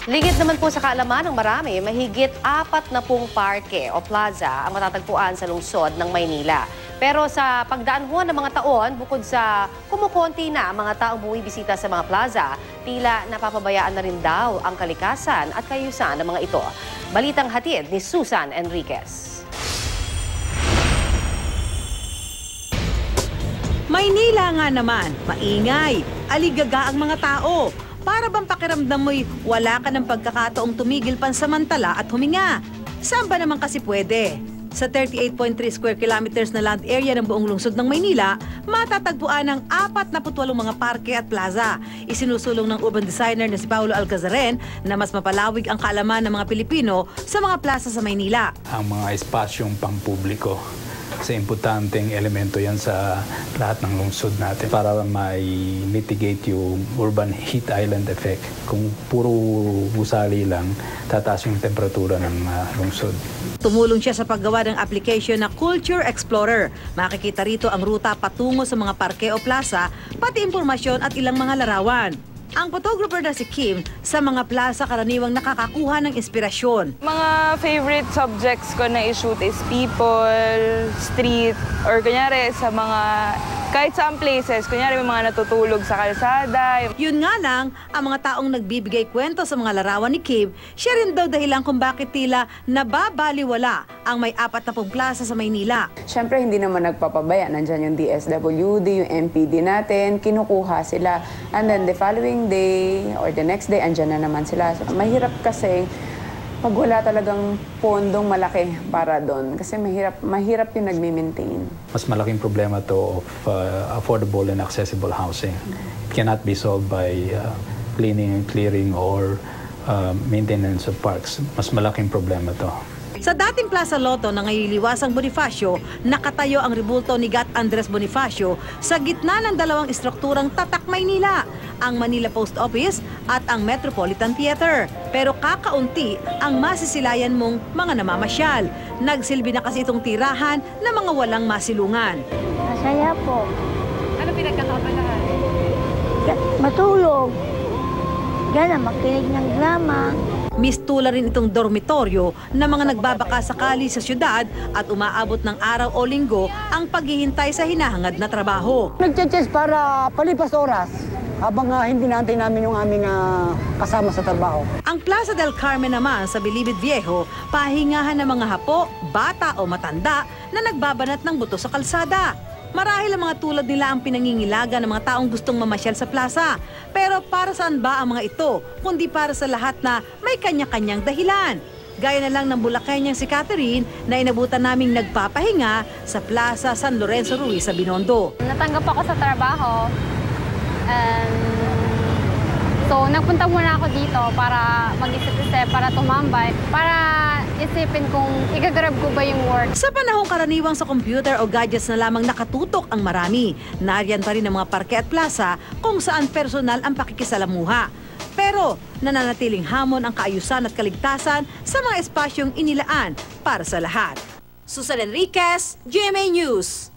Lingid naman po sa kaalaman ng marami, mahigit 40 parke o plaza ang matatagpuan sa lungsod ng Maynila. Pero sa pagdaan ho ng mga taon, bukod sa kumukonti na ang mga taong bumibisita sa mga plaza, tila napapabayaan na rin daw ang kalikasan at kaayusan ng mga ito. Balitang hatid ni Susan Enriquez. Maynila nga naman, maingay, aligaga ang mga tao. Para bang pakiramdam mo'y wala ka ng pagkakataong tumigil pansamantala at huminga. Saan ba naman kasi pwede? Sa 38.3 square kilometers na land area ng buong lungsod ng Maynila, matatagpuan ang 48 mga parke at plaza. Isinusulong ng urban designer na si Paulo Alcazaren na mas mapalawig ang kaalaman ng mga Pilipino sa mga plaza sa Maynila. Ang mga espasyong pampubliko, kasi importanteng elemento yan sa lahat ng lungsod natin para ma-mitigate yung urban heat island effect. Kung puro gusali lang, tataas yung temperatura ng lungsod. Tumulong siya sa paggawa ng application na Culture Explorer. Makikita rito ang ruta patungo sa mga parke o plaza, pati impormasyon at ilang mga larawan. Ang photographer na si Kim, sa mga plaza karaniwang nakakakuha ng inspirasyon. Mga favorite subjects ko na i-shoot is people, street, or kunyari sa mga kahit saan places, kunyari may mga natutulog sa kalsada. Yun nga lang, ang mga taong nagbibigay kwento sa mga larawan ni Kim, siya rin daw dahilan kung bakit tila nababaliwala ang may 40 plaza sa Maynila. Siyempre, hindi naman nagpapabaya. Nandyan yung DSWD, yung MPD natin, kinukuha sila. And then the following day or the next day, andyan na naman sila. So, mahirap kasi pag wala talagang pondong malaki para doon. Kasi mahirap yung nagme-maintain. Mas malaking problema to of affordable and accessible housing. It cannot be solved by cleaning and clearing or maintenance of parks. Mas malaking problema to. Sa dating Plaza Lotto na ngayiliwasang Bonifacio, nakatayo ang rebulto ni Gat Andres Bonifacio sa gitna ng dalawang istrukturang tatak Maynila, ang Manila Post Office at ang Metropolitan Theater. Pero kakaunti ang masisilayan mong mga namamasyal. Nagsilbi na kasi itong tirahan na mga walang masilungan. Masaya po. Ano pinagkakabalahan? Matulog. Gana, makinig ng drama. Mistula rin itong dormitoryo na mga nagbabaka sakali sa syudad at umaabot ng araw o linggo ang paghihintay sa hinahangad na trabaho. Nagche-chess para palipas oras habang hindi naantay namin yung aming kasama sa trabaho. Ang Plaza del Carmen naman sa Bilibid Viejo, pahingahan ng mga hapo, bata o matanda na nagbabanat ng buto sa kalsada. Marahil ang mga tulad nila ang pinangingilaga ng mga taong gustong mamasyal sa plaza. Pero para saan ba ang mga ito, kundi para sa lahat na may kanya-kanyang dahilan? Gaya na lang ng Bulakenyang si Catherine na inabutan naming nagpapahinga sa Plaza San Lorenzo Ruiz sa Binondo. Natanggap ako sa trabaho. So, nagpunta muna ako dito para mag-isip-isip, para tumambay, para isipin kung igagrab ko ba yung work. Sa panahong karaniwang sa computer o gadgets na lamang nakatutok ang marami, nariyan pa rin ang mga parke at plaza kung saan personal ang pakikisalamuha. Pero nananatiling hamon ang kaayusan at kaligtasan sa mga espasyong inilaan para sa lahat. Susan Enriquez, GMA News.